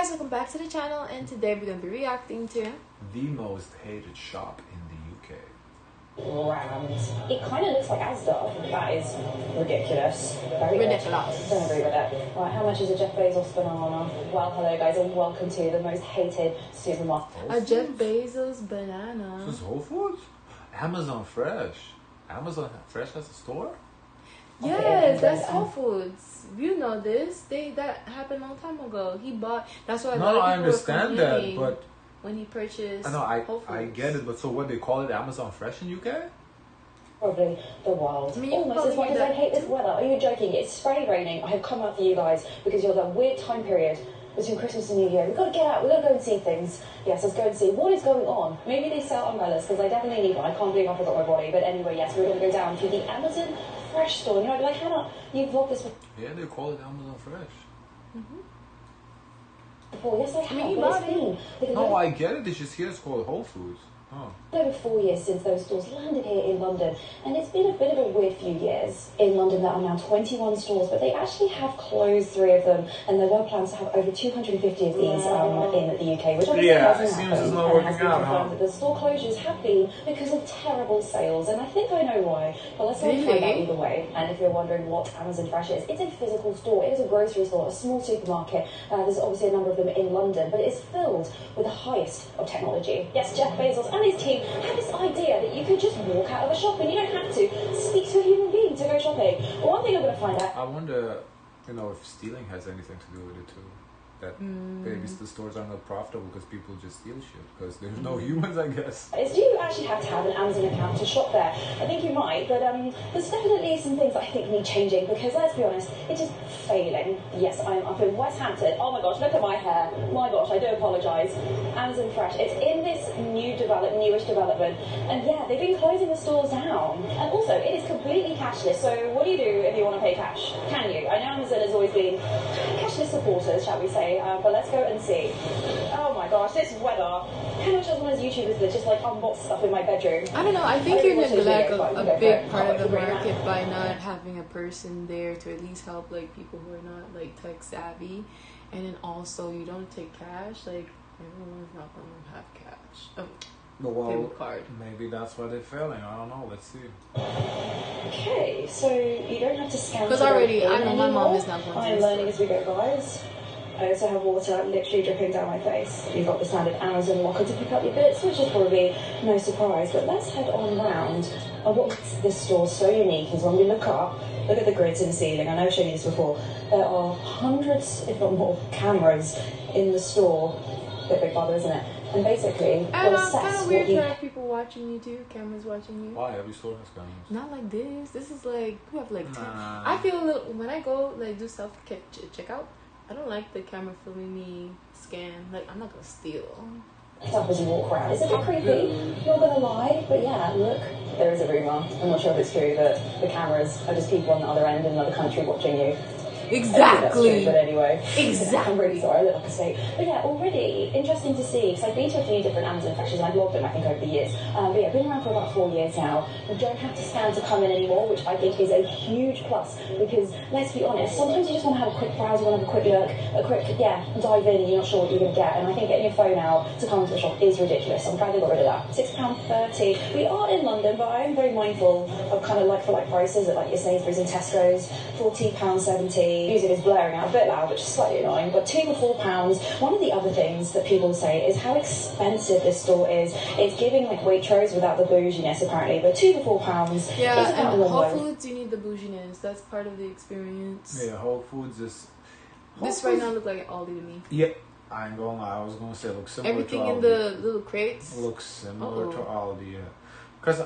guys, welcome back to the channel, and today we're going to be reacting to the most hated shop in the UK. Rams. It kind of looks like Asda. That is ridiculous. Very ridiculous. Don't agree with it. Right, how much is a Jeff Bezos banana? Well, hello guys, and welcome to the most hated supermarket. A Jeff Bezos banana. This is Whole Foods? Amazon Fresh. Amazon Fresh has a store? Yes, that's Whole Foods. You know this. That happened a long time ago. He bought. That's why. No, I understand that, but when he purchased, I know, Whole Foods. I get it, but so what, they call it Amazon Fresh in UK? Probably the wild. I mean, almost as much as I hate this weather. Are you joking? It's spray raining. I have come out for you guys because you're that weird time period between Christmas and New Year. We've got to get out. We've got to go and see things. Yes, let's go and see what is going on. Maybe they sell umbrellas because I definitely need one. I can't believe I forgot my body. But anyway, yes, we're going to go down to the Amazon Fresh store. And you're like, Hannah, you've vlogged this Yeah, they call it Amazon Fresh. before. Yes, I have. mean, But it's been. No, I get it. It's just here it's called Whole Foods. Oh. Over 4 years since those stores landed here in London, and it's been a bit of a weird few years. In London there are now 21 stores, but they actually have closed 3 of them, and there were plans to have over 250 of these in the UK, which obviously it seems it's not working out, huh? that the store closures have been because of terrible sales, and I think I know why, but let's not find out either way. And if you're wondering what Amazon Fresh is, it's a physical store. It is a grocery store, a small supermarket. There's obviously a number of them in London, but it is filled with the highest of technology. Yes, Jeff Bezos and his team had this idea that you could just walk out of a shop and you don't have to speak to a human being to go shopping. But one thing I'm going to find out. I wonder, if stealing has anything to do with it too. That maybe the stores are not profitable because people just steal shit because there's no humans, I guess. Do you actually have to have an Amazon account to shop there? I think you might, but there's definitely some things that I think need changing because let's be honest, it is failing. Yes, I'm up in West Hampton. Oh my gosh, look at my hair. My gosh, I do apologise. Amazon Fresh. It's in this newish development, and yeah, they've been closing the stores down. And also, it is completely cashless. So what do you do if you want to pay cash? Can you? I know Amazon has always been cashless supporters, shall we say? But let's go and see. Oh my gosh, this weather. How much of one of those YouTubers that just like unbox stuff in my bedroom? I don't know. I think you neglect a big part of the market by not having a person there to at least help like people who are not like tech savvy, and then also you don't take cash. Like everyone's not going to have cash. Well, card. Maybe that's why they're failing. I don't know. Let's see. Okay, so you don't have to scan. Because already, I know my mom is not going to. I'm learning as we go, guys. I also have water literally dripping down my face. You've got the standard Amazon locker to pick up your bits, which is probably no surprise. But let's head on round. And what makes this store so unique is when we look up, look at the grids in the ceiling. I know I've shown you this before. There are hundreds, if not more, cameras in the store. Bit big bother, isn't it? And basically, kind of weird to have people watching you too, cameras watching you. Why? Every store has cameras. Not like this. This is like, we have like 10. I feel a little, when I go like do self checkout, I don't like the camera filming me scan. Like, I'm not gonna steal. It's up as you walk around. It's a bit creepy, not gonna lie, but yeah, look. There is a rumour, I'm not sure if it's true, that the cameras are just people on the other end in another country watching you. Exactly. But anyway, exactly. I'm really sorry, I look like a snake. But yeah, already interesting to see. Because I've been to a few different Amazon Freshes and I've logged them, I think, over the years. But yeah, I've been around for about 4 years now. We don't have to scan to come in anymore, which I think is a huge plus. Because let's be honest, sometimes you just want to have a quick browse, you want to have a quick look, dive in, and you're not sure what you're going to get. And I think getting your phone out to come into the shop is ridiculous. I'm glad they got rid of that. £6.30. We are in London, but I am very mindful of kind of like for like prices at like your Sainsbury's and Tesco's. £14.70. Music is blaring out a bit loud, which is slightly annoying, but £2 to £4. One of the other things that people say is how expensive this store is. It's giving like Waitrose without the bouginess apparently, but £2 to £4. Yeah, and Whole Foods, you need the bouginess. That's part of the experience. Yeah, Whole Foods is. This right now look like Aldi to me. Yeah, I ain't gonna lie. I was gonna say it looks similar. Everything to Aldi. in the little crates looks similar to Aldi. Yeah, because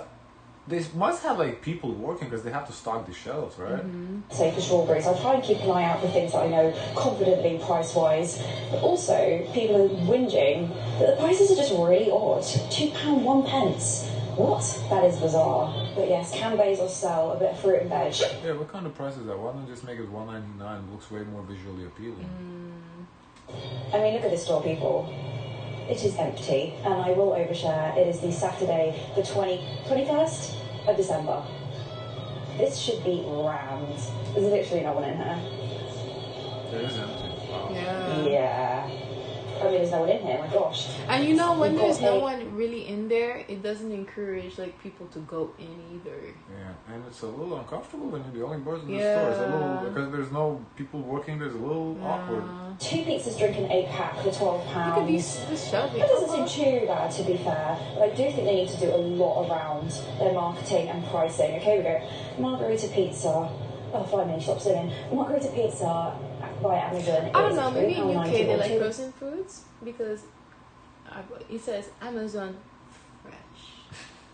they must have like people working because they have to stock the shelves, right? Say for strawberries, I try and keep an eye out for things that I know confidently price-wise, but also people are whinging that the prices are just really odd. £2 1 pence. What? That is bizarre. But yes, can Bezos sell a bit of fruit and veg? Yeah, what kind of price is that? Why don't just make it $1.99? It looks way more visually appealing. I mean, look at this store, people. It is empty, and I will overshare. It is the Saturday, the 21st of December. This should be rammed. There's literally no one in here. It is empty. Wow. Yeah. Yeah. I mean, there's no one in here. My gosh. And you know, when We've there's got no a- one really in there, it doesn't encourage like people to go in either. Yeah, and it's a little uncomfortable when you're the only person in the Yeah. store. It's a little because there's no people working. There's a little awkward. 2 pizzas drink an 8-pack for £12. You could be just shoving. That doesn't seem too bad, to be fair. But I do think they need to do a lot around their marketing and pricing. Okay, we go. Margarita pizza. Oh, 5 minutes, stop singing. Margarita pizza by Amazon. I don't know. Maybe in £3.91. UK they like frozen foods because it says Amazon fresh.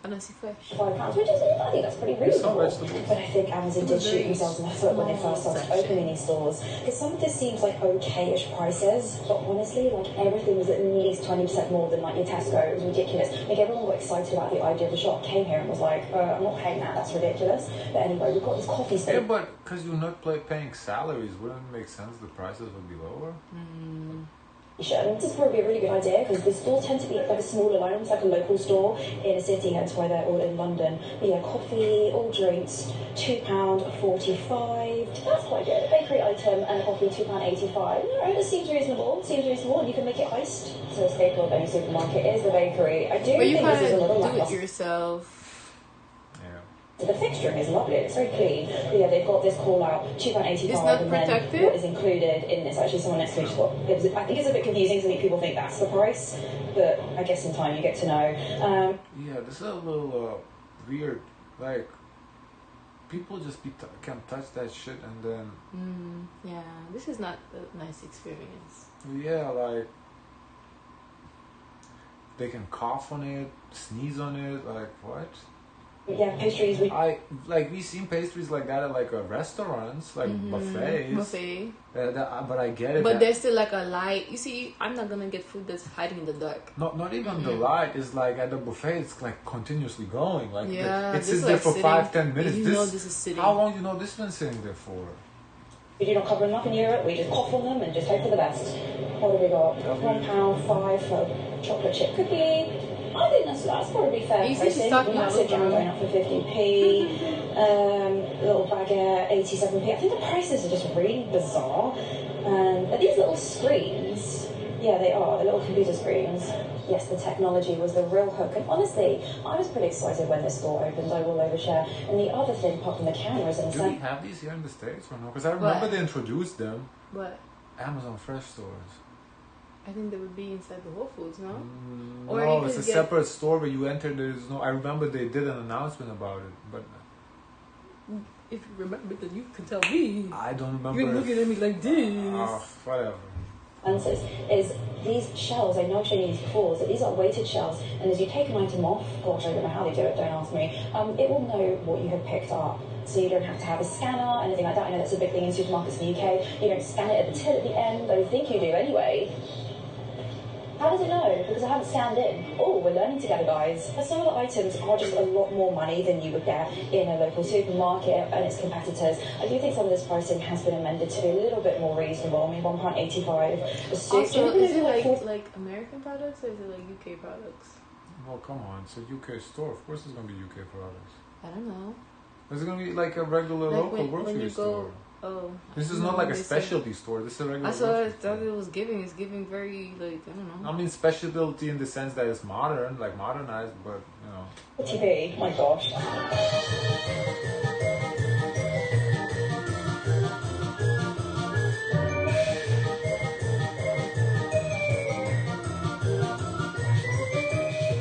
I don't see fresh. £5, which is, I think that's pretty reasonable. But I think Amazon did shoot themselves in the foot when they first started opening these stores. Because some of this seems like okay-ish prices, but honestly, like everything was at least 20% more than like your Tesco. It was ridiculous. Like everyone got excited about the idea of the shop, came here and was like, I'm not paying that, that's ridiculous. But anyway, we've got this coffee Yeah, station. but because you're not paying salaries, wouldn't it make sense the prices would be lower? I mean, this is probably a really good idea because the stores tend to be like a smaller line, almost like a local store in a city, hence why they're all in London. But yeah, coffee, all drinks, £2.45. That's quite good. A bakery item and coffee, £2.85. Alright, this seems reasonable. And you can make it iced. So the staple of any supermarket is the bakery. I do But you think this is a little kind of do it lackluster. yourself. So the fixturing is lovely, it's very clean. But yeah, they've got this call out, £2.85, It's not and then protected? what is included in this. Actually, someone next to me just got, I think it's a bit confusing, so I think people think that's the price, but I guess in time you get to know. Yeah, this is a little weird. Like, people just can touch that shit and then. Yeah, this is not a nice experience. Yeah, like. They can cough on it, sneeze on it, like, what? Yeah, pastries. We've seen pastries like that at like restaurants, like buffets. Buffet. But I get it. But there's still like a light. You see, I'm not gonna get food that's hiding in the dark. Not even the light is like at the buffet. It's like continuously going. Like it this sits is there like for sitting. 5-10 minutes. You know this is sitting. How long do you know this been sitting there for? We do not cover them up in Europe, we just cough on them and just hope for the best. What have we got? £1.05 for chocolate chip cookie. I think that's probably fair He's pricing. talking about Massive jam little going up for 50p. Little baguette, 87p. I think the prices are just really bizarre. And are these little screens? Yeah, they are. The little computer screens. Yes, the technology was the real hook. And honestly, I was pretty excited when this store opened. I will overshare. And the other thing, apart from the cameras and Do we have these here in the States or no? Because I remember they introduced them. What? Amazon Fresh stores. I think they would be inside the Whole Foods, no? Or no, it's a separate store where you enter. There's no. I remember they did an announcement about it, but if you remember, then you can tell me. I don't remember. You're looking at me like this. Whatever. answers is these shelves, I know I've shown you these before, so these are weighted shelves, and as you take an item off, gosh, I don't know how they do it, don't ask me, it will know what you have picked up. So you don't have to have a scanner, anything like that. I know that's a big thing in supermarkets in the UK. You don't scan it at the till at the end. I think you do anyway. How does it know? Because I haven't scanned in. Oh, we're learning together, guys. But some of the items are just a lot more money than you would get in a local supermarket and its competitors. I do think some of this pricing has been amended to be a little bit more reasonable. I mean, £1.85. Also, is it like American products or is it like UK products? Well, come on. It's a UK store. Of course it's going to be UK products. I don't know. It's going to be like a regular Like local grocery store. Oh. This is not like a specialty store. This is a regular grocery store. I thought it was giving. It's giving very, like, I don't know. I mean, specialty in the sense that it's modern, like modernized, but, you know. TV, my gosh.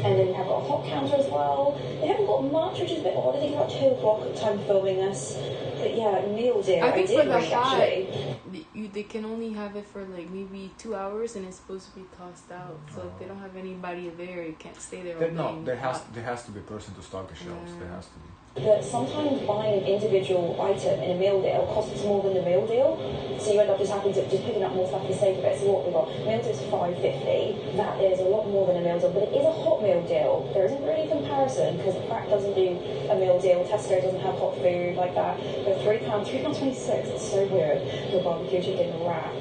And then you have got a hot counter as well. They haven't got much, which is a bit odd. I think it's about 2 o'clock at the time of filming this. But yeah, meal deal. I think did for the read, hot, actually. they can only have it for like maybe 2 hours, and it's supposed to be tossed out. So if they don't have anybody there, it can't stay there all day. No, there has to be a person to stock the shelves. There has to be. That sometimes buying an individual item in a meal deal costs more than the meal deal, so you end up just having to just picking up more stuff for the sake of it. So what we've got, meal deal is £5.50. That is a lot more than a meal deal, but it is a hot meal deal. There isn't really a comparison because Crack doesn't do a meal deal, Tesco doesn't have hot food like that. But £3.26. It's so weird for a barbecue chicken wrap.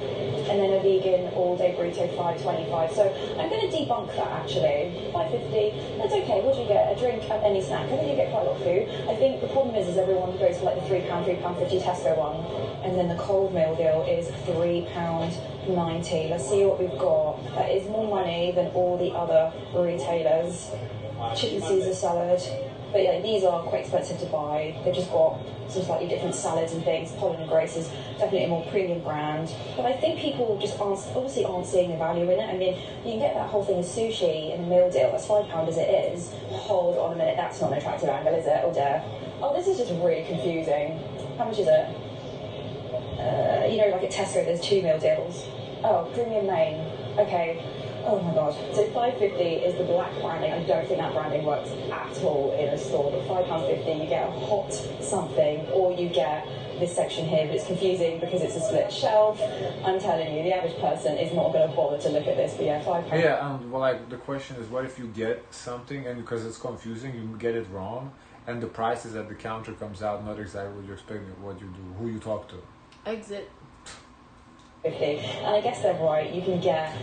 And then a vegan all-day burrito $5.25. So I'm going to debunk that actually. $5.50. That's okay. What do you get? A drink and any snack. I think you get quite a lot of food. I think the problem is everyone goes for like the £3, £3.50 Tesco one, and then the cold meal deal is £3 £3.90. Let's see what we've got. That is more money than all the other retailers. Chicken Caesar salad. But yeah, these are quite expensive to buy. They've just got some slightly different salads and things. Pollen and Grace is definitely a more premium brand. But I think people just aren't seeing the value in it. I mean, you can get that whole thing of sushi in a meal deal. That's £5 as it is. Hold on a minute, that's not an attractive angle, is it? Oh dear. Oh, this is just really confusing. How much is it? Like at Tesco, there's 2 meal deals. Oh, premium main. Okay. Oh my god. So £5.50 is the black branding. I don't think that branding works at all in a store. But £5.50, you get a hot something, or you get this section here, but it's confusing because it's a split shelf. I'm telling you, the average person is not going to bother to look at this. But yeah, £5. Yeah, the question is, what if you get something and because it's confusing, you get it wrong, and the prices at the counter comes out not exactly what you're expecting, what you do, who you talk to. Exit. And I guess they're right. You can get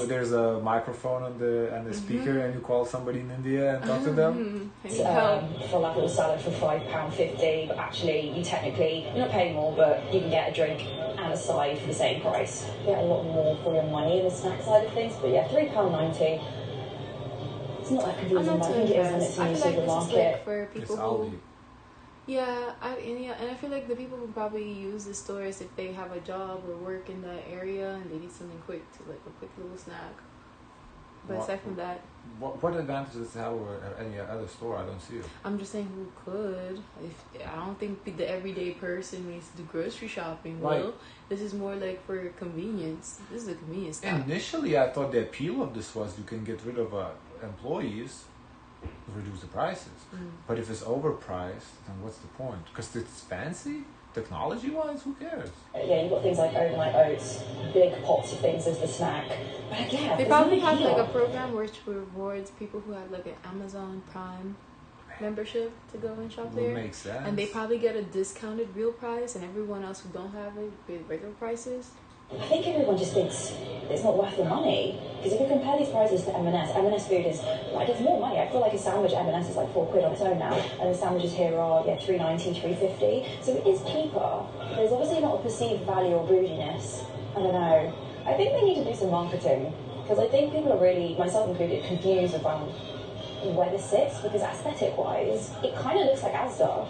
there's a microphone on the speaker, and you call somebody in India and talk to them. Falafel salad for £5.50, but actually you're not paying more, but you can get a drink and a side for the same price. You get a lot more for your money in the snack side of things, but yeah, £3.90. It's not that confusing, but I think it is when it's in your supermarket. For people who... Yeah, and I feel like the people who probably use the stores if they have a job or work in that area and they need something quick to like a quick little snack. But aside from that, what advantages does it have over any other store? I don't see it. I'm just saying who could. I don't think the everyday person needs to do grocery shopping. Well, this is more like for convenience. This is a convenience store. Initially, I thought the appeal of this was you can get rid of employees. Reduce the prices, but if it's overpriced, then what's the point? Because it's fancy, technology-wise, who cares? Yeah, you've got things like overnight oats, big pots of things as the snack. But again, they probably have like a program which rewards people who have like an Amazon Prime membership to go and shop there. Makes sense. And they probably get a discounted real price, and everyone else who don't have it with regular prices. I think everyone just thinks it's not worth the money. Because if you compare these prices to M&S food is like, it's more money. I feel like a sandwich at M&S is like £4 on its own now. And the sandwiches here are, £3.90, £3.50. So it is cheaper. There's obviously not a perceived value or bouginess. I don't know. I think they need to do some marketing. Because I think people are really, myself included, confused about where this sits. Because aesthetic-wise, it kind of looks like Asda.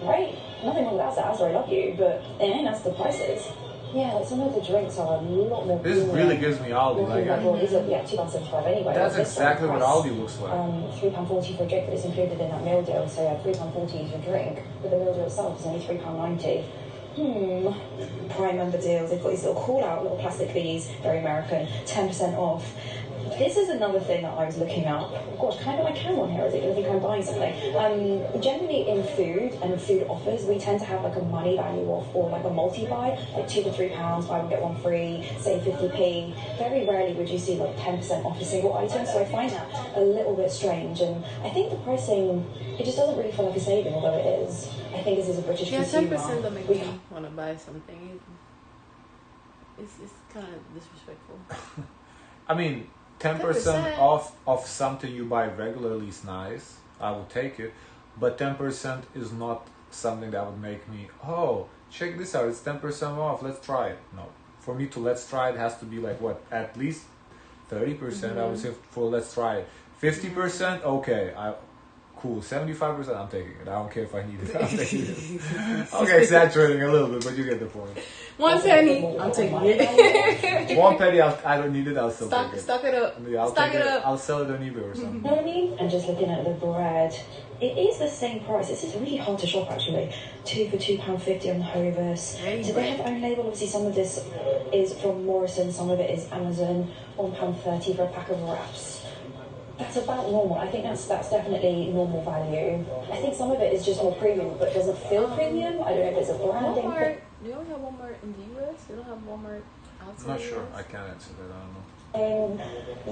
Right? Nothing wrong with Asda. Asda, I love you. But it ain't Asda prices. Yeah, like some of the drinks are a lot more. This really gives me Aldi. These are £2.75 anyway. That's exactly what Aldi looks like. £3.40 for a drink, but it's included in that meal deal. So yeah, £3.40 is your drink, but the meal deal itself is only £3.90. Prime member deals. They've got these little call-out little plastic thingies, very American, 10% off. This is another thing that I was looking up. Gosh, can I put my camera on here? Or is it going to think I'm buying something? Generally in food and food offers, we tend to have like a money value off or like a multi-buy, like £2 to £3, buy one get one free, save 50p. Very rarely would you see like 10% off a single item, so I find that a little bit strange. And I think the pricing, it just doesn't really feel like a saving, although it is. I think this is a British consumer. 10% will make me want to buy something. It's kind of disrespectful. I mean, 10% off of something you buy regularly is nice. I will take it. But 10% is not something that would make me, oh, check this out, it's 10% off, let's try it. No. For me to let's try it has to be like what? At least 30%, I would say, for let's try it. 50%, okay. Cool, 75%, I'm taking it. I don't care if I need it. I'm taking it. Okay, exaggerating a little bit, but you get the point. 1 penny, I'm taking it. 1 penny, I don't need it, I'll still take it. Stock it up. Yeah, Stock it up. I'll sell it on eBay or something. You know what I mean? And just looking at the bread, it is the same price. This is really hard to shop actually. 2 for £2.50 on the Hovis. So they have their own label. Obviously, some of this is from Morrison, some of it is Amazon. £1.30 for a pack of wraps. That's about normal. I think that's definitely normal value. I think some of it is just more premium, but doesn't feel premium. I don't know if it's a branding. Walmart. You don't have Walmart in the US. You don't have Walmart outside. I'm not sure. I can't answer that. I don't know.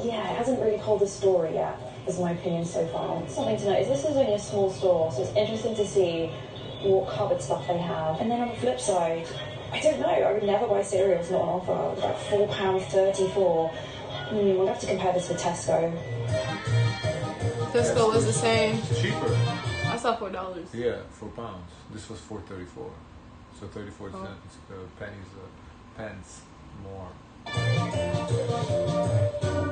Yeah, it hasn't really told the story yet, is my opinion so far. Something to note is this is only a small store, so it's interesting to see what cupboard stuff they have. And then on the flip side, I don't know. I would never buy cereals not on offer. Like £4.34. I'm gonna have to compare this with Tesco. Tesco was the same. It's cheaper. I saw $4. Yeah, £4. This was $4.34. So 34 cents, pennies, pence more.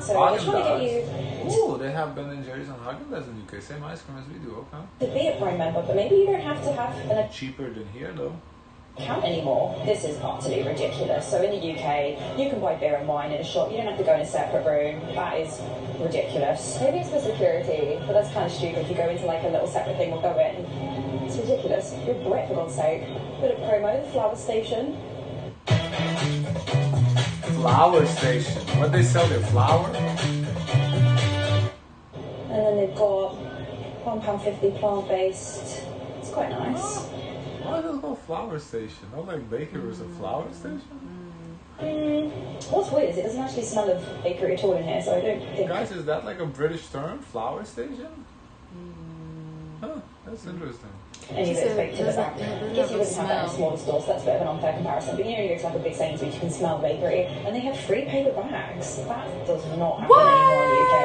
So they're trying to get you. Ooh, they have Ben and Jerry's and Haagen-Dazs in UK. Same ice cream as we do. Okay. To be a Prime member, but maybe you don't have to have an Cheaper than here though. account anymore. This is utterly ridiculous. So in the UK, you can buy beer and wine in a shop. You don't have to go in a separate room. That is ridiculous. Maybe it's for security, but that's kind of stupid. If you go into like a little separate thing, we'll go in. It's ridiculous. You're Brit, for God's sake. Bit of promo, the Flower Station. Flower Station. What they sell there? Flour? And then they've got £1.50 plant-based. It's quite nice. Why is it called Flower Station? Not like bakery is a flower station? What's weird is it doesn't actually smell of bakery at all in here, so I don't think... Guys, is that like a British term? Flower station? Huh, that's interesting. Any of it's baked to the back. I guess you wouldn't have that in smaller stores, so that's a bit of an unfair comparison. But you know, you go to like a big Sainsbury's, you can smell bakery, and they have free paper bags. That does not happen anymore in the UK.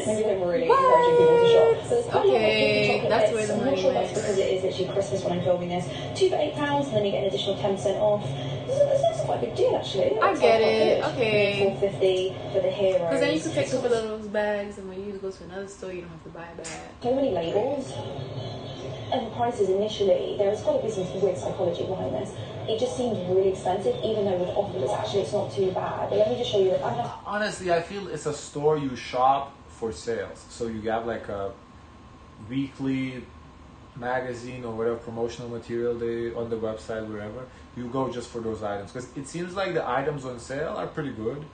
Maybe they're really encouraging people to shop. So there's quite a lot of chocolate that's bits. where the I'm money not sure went. that's because it is literally Christmas when I'm filming this. 2 for £8, and then you get an additional 10% off. That's quite a good deal, actually. I get it. Okay. $4.50 for the heroes. Because then you can pick up a little of those bags, and when you go to another store, you don't have to buy a bag. So many labels. And the prices initially, there's got to be some weird psychology behind this. It just seems really expensive, even though with offers, actually, it's not too bad. But let me just show you that. Honestly, I feel it's a store you shop for sales. So you have like a weekly magazine or whatever promotional material they on the website, wherever. You go just for those items. Because it seems like the items on sale are pretty good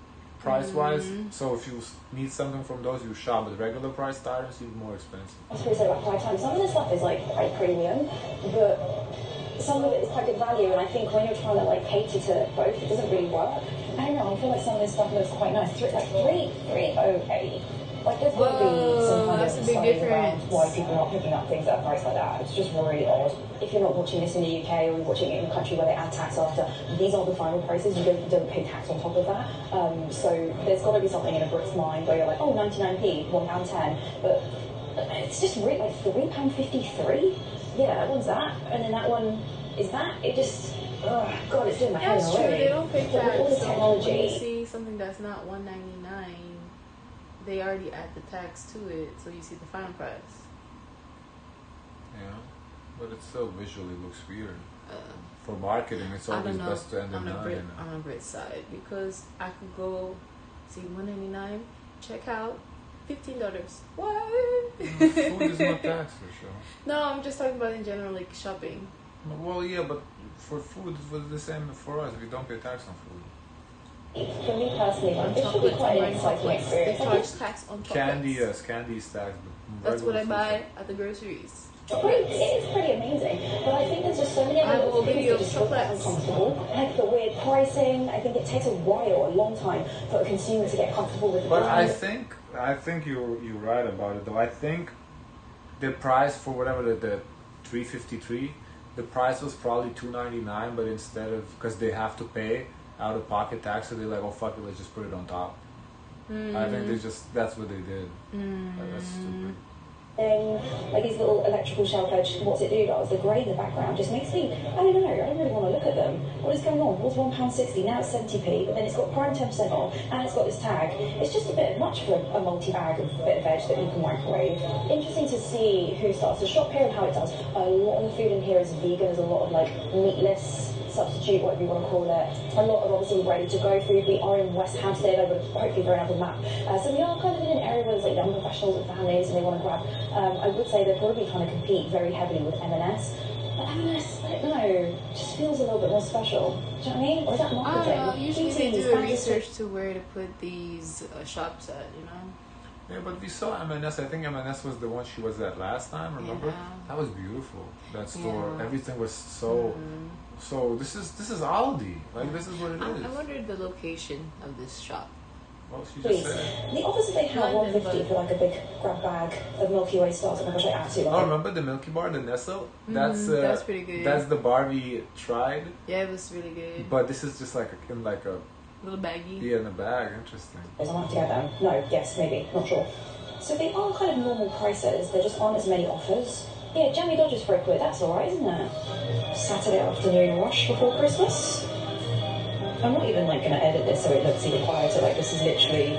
price-wise. So if you need something from those, you shop. But regular priced items, even more expensive. I was going to say about 5 times. Some of the stuff is like quite premium, but some of it is quite good value. And I think when you're trying to like cater to both, it doesn't really work. I don't know. I feel like some of this stuff looks quite nice. Like three okay. Like there's got to be some kind of study around why people are not picking up things at a price like that. It's just really odd. If you're not watching this in the UK or you're watching it in a country where they add tax after, these are the final prices. You don't pay tax on top of that. So there's got to be something in a Brit's mind where you're like, oh, 99p, £1.10, but it's just really like £3.53. Yeah, that one's that, and then that one is that. It just, oh God, it's doing my head in That's true. They don't pay tax. All the technology. When you see something that's not $1.99, they already add the tax to it, so you see the final price. Yeah, but it still visually looks weird. For marketing, it's always best to end in 9. On a Brit side, because I could go see $1.99, check out $15. What? Food is not taxed for sure. No, I'm just talking about in general, like shopping. Well, yeah, but for food, it was the same for us. We don't pay tax on food. For me personally, it should be quite an exciting experience. They charge tax on chocolates. Candy, yes, candy is taxed. But that's what I buy at the groceries. It is pretty amazing, but I think there's just so many other little things that just feel quite uncomfortable. Like the weird pricing, I think it takes a long time for a consumer to get comfortable with the But brand. I think you're right about it though. I think the price for whatever the 353, the price was probably $2.99, but instead of, because they have to pay out of pocket tax, so they're like, oh fuck it, let's just put it on top. I think that's what they did. That's stupid. Like these little electrical shelf edge, what's it do, guys? The grey in the background just makes me, I don't know, I don't really want to look at them. What is going on? It was £1.60, now it's 70p, but then it's got prime 10% off, and it's got this tag. It's just a bit much for a multi-bag of bit of veg that you can microwave. Interesting to see who starts to shop here and how it does. A lot of the food in here is vegan, there's a lot of like meatless substitute, whatever you want to call it. A lot of obviously ready to go food. We are in West Hampstead, I would hopefully throw up a map. So we are kind of in an area where there's like young professionals and families and they want to grab. I would say they're probably trying to compete very heavily with M&S. But M&S, I don't know, just feels a little bit more special. Do you know what I mean? Or is that marketing? Usually they do a research to where to put these shops at, you know? Yeah, but we saw M&S. I think M&S was the one she was at last time. Remember? Yeah. That was beautiful. That store, everything was so. So this is Aldi. Like this is what it is. I wondered the location of this shop. Well, she just said. The offers that they have $1.50 for like a big grab bag of Milky Way stars. Oh my gosh, I absolutely love it. Remember the Milky Bar, the Nestle? That's pretty good. That's the bar we tried. Yeah, it was really good. But this is just like in like a little baggie. Yeah, in a bag. Interesting. I'll have to get them. No, yes, maybe, not sure. So they are kind of normal prices. There just aren't as many offers. Yeah, Jammy Dodgers for £1, that's alright, isn't it? Saturday afternoon rush before Christmas. I'm not even like going to edit this so it looks even quieter. Like this is literally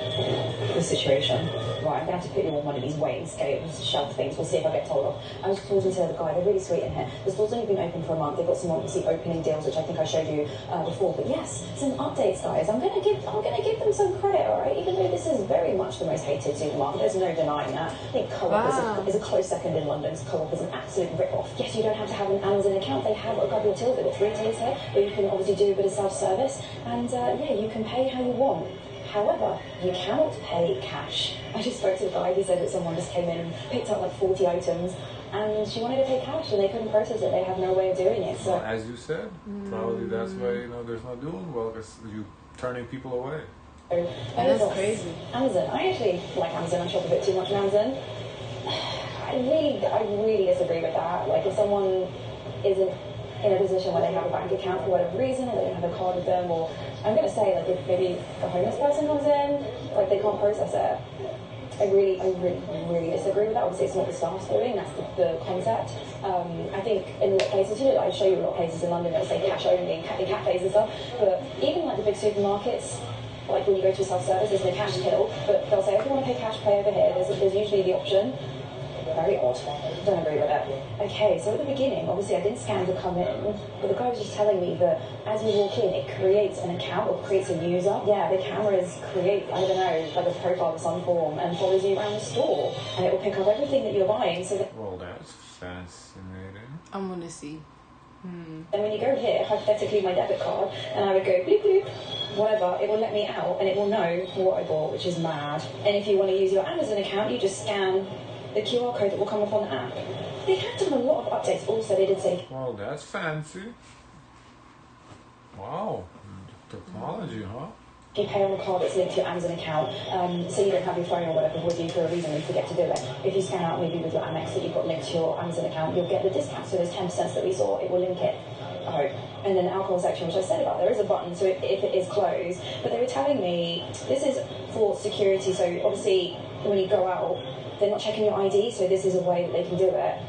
the situation. Right, I'm going to have to put you on one of these weighing scales, shelf things. We'll see if I get told off. I was talking to the guy. They're really sweet in here. The store's only been open for a month. They've got some obviously opening deals, which I think I showed you before. But yes, some updates, guys. I'm going to give them some credit, all right? Even though this is very much the most hated supermarket, there's no denying that. I think Co-op is a close second in London. Co-op is an absolute rip-off. Yes, you don't have to have an Amazon account. They have a couple of tills. They've got 3 tills here, where you can obviously do a bit of self-service, and yeah, you can pay how you want. However, you cannot pay cash. I just spoke to the guy. He said that someone just came in and picked up like 40 items, and she wanted to pay cash, and they couldn't process it. They have no way of doing it. So, well, as you said, probably that's why there's no doing well, because you turning people away. That's crazy. Amazon. I actually like Amazon. I shop a bit too much on Amazon. I really disagree with that. Like, if someone isn't in a position where they have a bank account for whatever reason, or they don't have a card with them, or I'm going to say, like, if maybe a homeless person comes in, like, they can't process it. I really disagree with that. Obviously, it's not the staff's doing, that's the concept. I think in a lot of places, I show you a lot of places in London that say cash only, in cafes and stuff, but even like the big supermarkets, like when you go to a self-service, there's no cash till, but they'll say, if you want to pay cash, pay over here. There's usually the option. Very odd. Don't agree with that. Okay, so at the beginning, obviously I didn't scan to come in, but the guy was just telling me that as you walk in, it creates an account or creates a user. Yeah, the cameras create, I don't know, like a profile of some form and follows you around the store, and it will pick up everything that you're buying. So that, well, that's fascinating. I'm gonna see. And when you go here, hypothetically my debit card, and I would go bloop bloop, whatever, it will let me out and it will know what I bought, which is mad. And if you want to use your Amazon account, you just scan the QR code that will come up on the app. They have done a lot of updates also, they did say. Well, that's fancy. Wow, technology, huh? You pay on a card that's linked to your Amazon account, so you don't have your phone or whatever with you for a reason and forget to do it. If you scan out maybe with your Amex that you've got linked to your Amazon account, you'll get the discount. So there's 10% that we saw, it will link it, I hope. And then the alcohol section, which I said about, there is a button, so if it is closed. But they were telling me, this is for security, so obviously when you go out, they're not checking your ID, so this is a way that they can do it.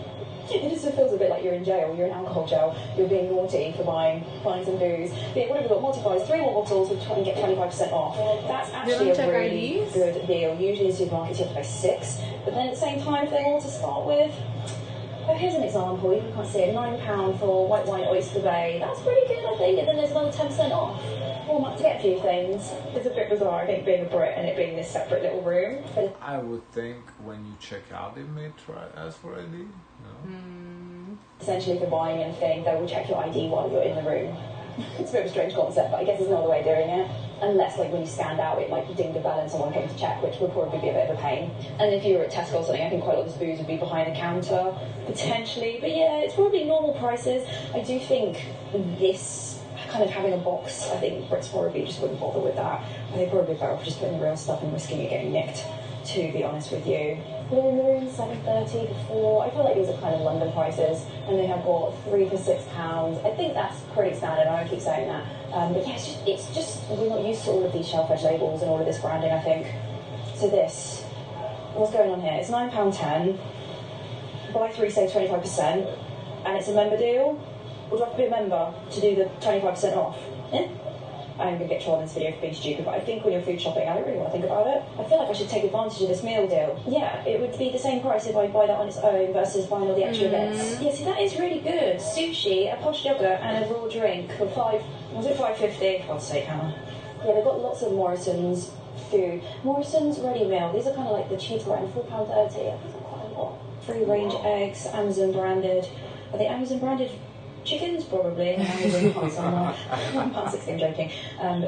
It just feels a bit like you're in jail, you're in alcohol jail, you're being naughty for buying some booze. But what have we got? Multiplies 3 more bottles and get 25% off. That's actually a really good deal. Usually in supermarkets you have to pay 6, but then at the same time, if they want to start with, oh, here's an example, you can't see it, £9 for white wine oyster bay. That's pretty good, I think, and then there's another 10% off. Walmart to get a few things. It's a bit bizarre, I think, being a Brit and it being this separate little room. But I would think when you check out, they may try ask for ID. No? Essentially, for buying anything, they will check your ID while you're in the room. It's a bit of a strange concept, but I guess there's another way of doing it. Unless, like, when you scanned out, it, like, dinged a bell and someone came to check, which would probably be a bit of a pain. And if you were at Tesco or something, I think quite a lot of this booze would be behind the counter, potentially. But yeah, it's probably normal prices. I do think this kind of having a box, I think Brits probably just wouldn't bother with that. They'd probably be better off just putting the real stuff and risking it getting nicked, to be honest with you. Blue Moon, £7.30 before. I feel like these are kind of London prices, and they have got 3 for £6. I think that's pretty standard, I don't keep saying that. But yeah, it's just, we're not used to all of these shelf-edge labels and all of this branding, I think. So this, what's going on here? It's £9.10, buy 3, save 25%, and it's a member deal. Would you have to be a member to do the 25% off? Yeah? I'm going to get trolled in this video for being stupid, but I think when you're food shopping, I don't really want to think about it. I feel like I should take advantage of this meal deal. Yeah, it would be the same price if I buy that on its own versus buying all the extra bits. Yeah, see, that is really good. Sushi, a posh yogurt, and a raw drink for £5.50? God's sake, Hannah. Yeah, they've got lots of Morrison's food. Morrison's ready meal. These are kind of like the cheaper end, £4.30. I think they're quite a lot. Free range eggs, Amazon branded. Are they Amazon branded? Chickens, probably. £1.60, I'm joking.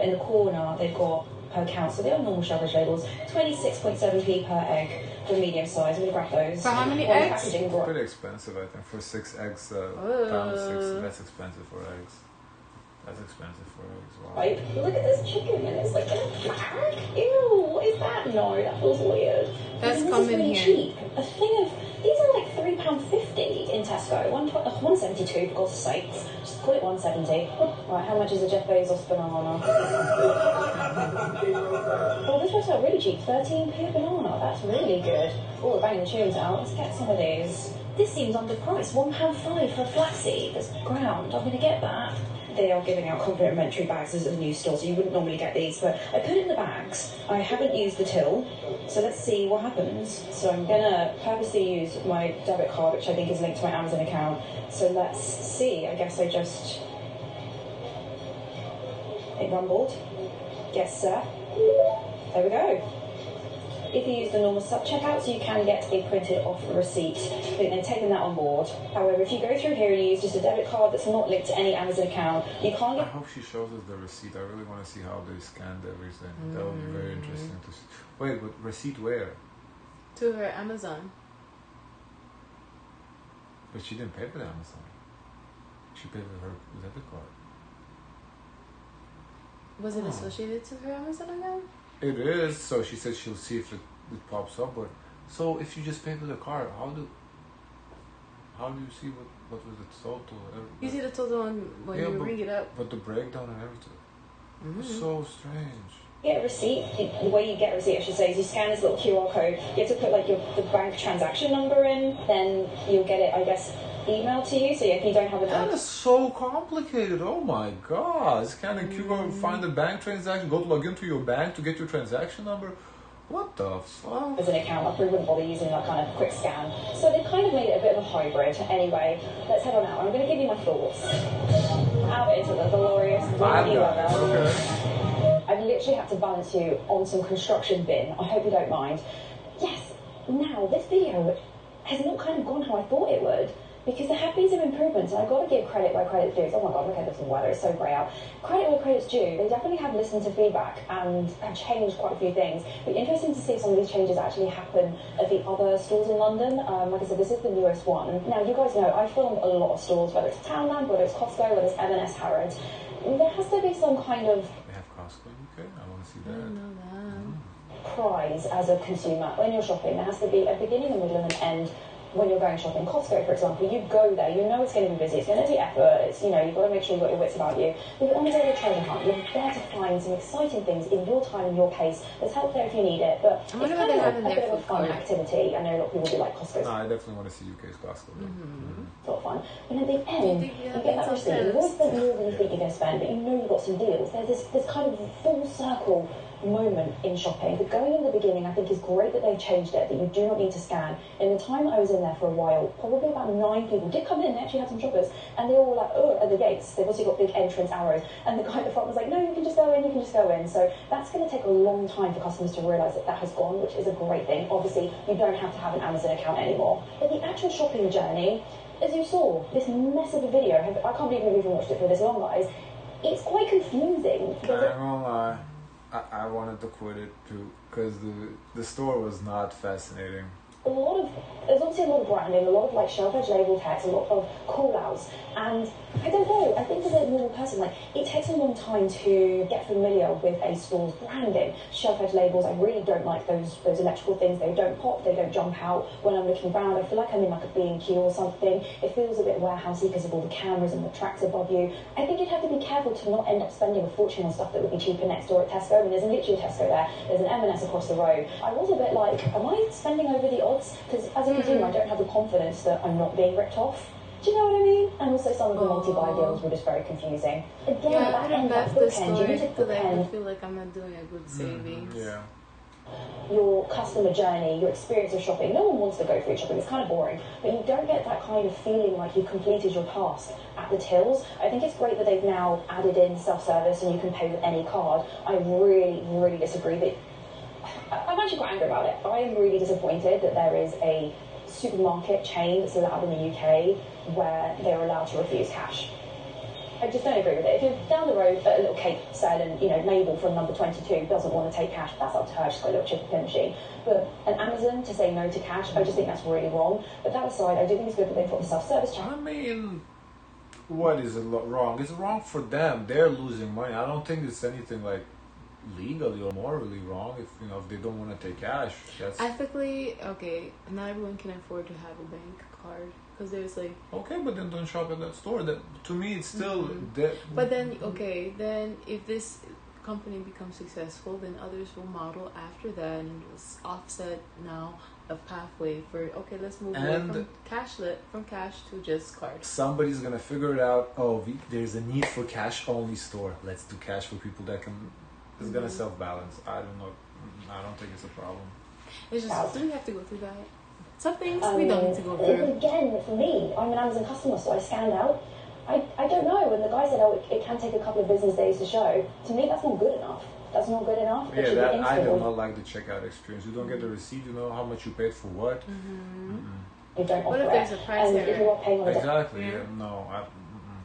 In the corner, they've got per count, so they are normal shelf-edge labels. 26.7p per egg for medium size. I'm going to grab those. For how many eggs? Pretty expensive, I think. For 6 eggs, pound 6, that's expensive for eggs. That's expensive for eggs. Wow. Right, look at this chicken, and it's like in a bag. Ew, what is that? No, that feels weird. That's coming really here. Cheap. A thing of these are like £3.50 in Tesco. 172 for God's sakes. Just call it 170. Right, how much is a Jeff Bezos banana? Oh, this works out really cheap. 13p a banana. That's really good. Oh, we're banging the tunes out. Let's get some of these. This seems underpriced. £1.05 for a flaxseed that's ground. I'm going to get that. they are giving out complimentary bags as a new store, so you wouldn't normally get these, but I put it in the bags. I haven't used the till, so let's see what happens. So I'm gonna purposely use my debit card, which I think is linked to my Amazon account. So let's see. I guess it rumbled. Get set. There we go. If you use the normal self-checkout, so you can get a printed off receipt. I think they've taken that on board. However, if you go through here and you use just a debit card that's not linked to any Amazon account, you can't get... I hope she shows us the receipt. I really want to see how they scanned everything. That would be very interesting to see. Wait, but receipt where? To her Amazon. But she didn't pay with Amazon. She paid with her debit card. Was it associated to her Amazon account? It is, so she said she'll see if it pops up. But so if you just pay with a card, how do you see what was the total? You see the total when you ring it up. But the breakdown and everything. It's so strange. Get a receipt. The way you get a receipt, I should say, is you scan this little QR code. You have to put like the bank transaction number in, then you'll get it, I guess, emailed to you. So if you don't have That is so complicated. Oh my god! Scan a QR, find the bank transaction, go to log into your bank to get your transaction number. What the fuck? As an account, I probably wouldn't bother using that kind of quick scan. So they've kind of made it a bit of a hybrid. Anyway, let's head on out. I'm going to give you my thoughts. Out into the glorious weather. Okay. I've literally had to balance you on some construction bin. I hope you don't mind. Yes, now this video has not kind of gone how I thought it would, because there have been some improvements, and I've got to give credit where credit's due. Oh my god, look at this weather, it's so grey out. Credit where credit's due. They definitely have listened to feedback and have changed quite a few things. It'll be interesting to see if some of these changes actually happen at the other stores in London. Like I said, this is the newest one. Now, you guys know I filmed a lot of stores, whether it's Townland, whether it's Costco, whether it's M&S Harrods. There has to be some kind of... They have Costco in UK? I want to see that. I didn't know that. Prize as a consumer when you're shopping. There has to be a beginning, a middle, and an end. When you're going shopping, Costco, for example, you go there, you know it's going to be busy, it's going to take effort, it's, you've got to make sure you've got your wits about you. But you're on a daily treasure hunt, you're there to find some exciting things in your time and your pace. There's help there if you need it, but it's kind of a bit of a fun activity. I know a lot of people do like Costco. No, I definitely want to see UK's Costco. It's a lot of fun. And at the end, you get that receipt. You've always spent more than you think you're going to spend, but you know you've got some deals. There's this kind of full circle moment in shopping. But going in the beginning, I think is great that they've changed it, that you do not need to scan. In the time I was in there for a while, probably about 9 people did come in. They actually had some shoppers, and they all were like, oh, at the gates. They've also got big entrance arrows, and the guy at the front was like, no, you can just go in, you can just go in. So that's going to take a long time for customers to realise that has gone, which is a great thing. Obviously, you don't have to have an Amazon account anymore. But the actual shopping journey, as you saw, this mess of a video, I can't believe we've even watched it for this long, guys. It's quite confusing. I won't lie. I wanted to quit it too, because the store was not fascinating. There's obviously a lot of branding, a lot of like shelf edge label text, a lot of call outs, and I don't know, I think as a normal person, like it takes a long time to get familiar with a store's branding. Shelf edge labels, I really don't like those electrical things. They don't pop, they don't jump out when I'm looking around. I feel like I'm in like a B&Q or something. It feels a bit warehousey because of all the cameras and the tracks above you. I think you'd have to be careful to not end up spending a fortune on stuff that would be cheaper next door at Tesco. I mean, there's literally a Tesco there, there's an M&S across the road. I was a bit like, am I spending over the odds? Because as a consumer, I don't have the confidence that I'm not being ripped off. Do you know what I mean? And also some of the multi-buy deals were just very confusing. Again, that end, that bookend, you need to bookend. I feel like I'm not doing a good savings. Yeah. Your customer journey, your experience of shopping. No one wants to go through shopping, it's kind of boring. But you don't get that kind of feeling like you've completed your task at the tills. I think it's great that they've now added in self-service and you can pay with any card. I really, really disagree that... I'm actually quite angry about it. I am really disappointed that there is a supermarket chain that's allowed in the UK where they're allowed to refuse cash. I just don't agree with it. If you're down the road at a little cake sale and, Mabel from number 22 doesn't want to take cash, that's up to her. She's got a little chip and pin machine. But an Amazon to say no to cash, I just think that's really wrong. But that aside, I do think it's good that they've got the self-service channel. I mean, what is wrong? It's wrong for them. They're losing money. I don't think it's anything like legally or morally wrong if they don't want to take cash. That's ethically okay. Not everyone can afford to have a bank card because there's like okay, but then don't shop at that store. That to me it's still But then then if this company becomes successful, then others will model after that, and it's offset now a pathway for okay, let's move away from cash to just cards. Somebody's gonna figure it out. Oh, there's a need for cash only store. Let's do cash for people that can. It's gonna self balance. I don't know. I don't think it's a problem. It's just, do we have to go through that? Some things we don't need to go through. Again, for me, I'm an Amazon customer, so I scanned out. I don't know. When the guy said, oh, it can take a couple of business days to show, to me, that's not good enough. That's not good enough. Yeah, that I do not like the checkout experience. You don't get the receipt, you know how much you paid for what. You don't what offer if there's a price and if you are paying on exactly, yeah. No.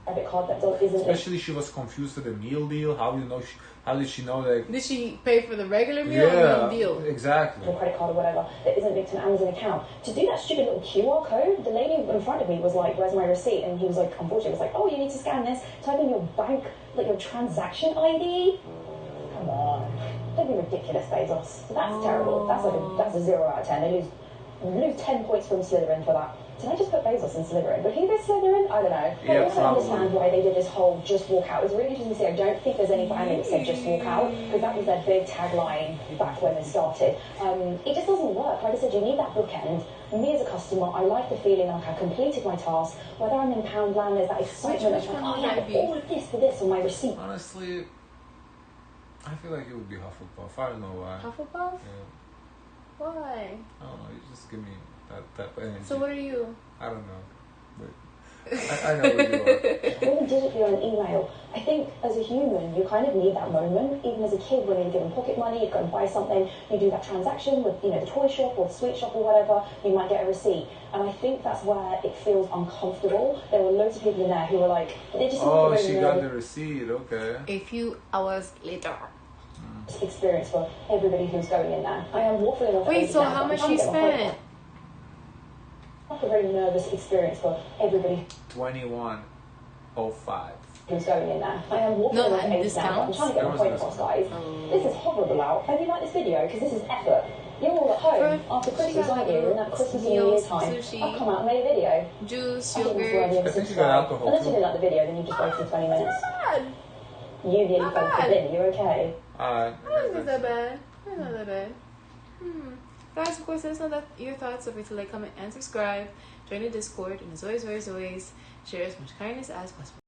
Debit card that isn't. Especially she was confused with the meal deal. How do you know? How did she know that? Did she pay for the regular meal or the deal? Exactly. Or credit card or whatever that isn't linked to an Amazon account. To do that stupid little QR code, the lady in front of me was like, "Where's my receipt?" And he was like, unfortunately, was like, "Oh, you need to scan this. Type in your bank, like your transaction ID." Come on, don't be ridiculous, Bezos. That's terrible. That's a 0 out of 10. They lose 10 points from Slytherin for that. Did I just put Bezos in Slytherin? But who is Slytherin? I don't know. Yeah, I also understand why they did this whole just walk out. It was really interesting to see. I don't think there's any branding that said just walk out, because that was their big tagline back when they started. It just doesn't work. Like I said, you need that bookend. Me as a customer, I like the feeling like I completed my task. Whether I'm in Poundland, there's that excitement of like, oh yeah, all of this for this on my receipt. Honestly, I feel like it would be Hufflepuff. I don't know why. Hufflepuff? Yeah. Why? I don't know. You just give me that energy. So what are you? I don't know. But I know what you are. Even digitally on an email, I think as a human, you kind of need that moment. Even as a kid, when you're given pocket money, you go and buy something, you do that transaction with, the toy shop or the sweet shop or whatever, you might get a receipt. And I think that's where it feels uncomfortable. There were loads of people in there who were like, they just oh, she got the receipt, okay. A few hours later. Experience for everybody who's going in there. I am waffling off. Wait, so how much you spent? Not a very nervous experience for everybody. 21.05. Who's going in there? I am waffling off age now. I'm trying to get my point across, guys. This is horrible out. Have you liked this video? Because this is effort. You're all at home after Christmas, aren't you? In that Christmas and New Year's time. I've come out and made a video. Juice, I think it's worthy of a I think you got alcohol. Unless you didn't like the video, then you just wasted 20 minutes. You nearly fell off the bin. You're okay. It's not that bad. It's not that bad. Guys, of course, let us know your thoughts. Don't forget to like, comment, and subscribe. Join the Discord. And as always, share as much kindness as possible.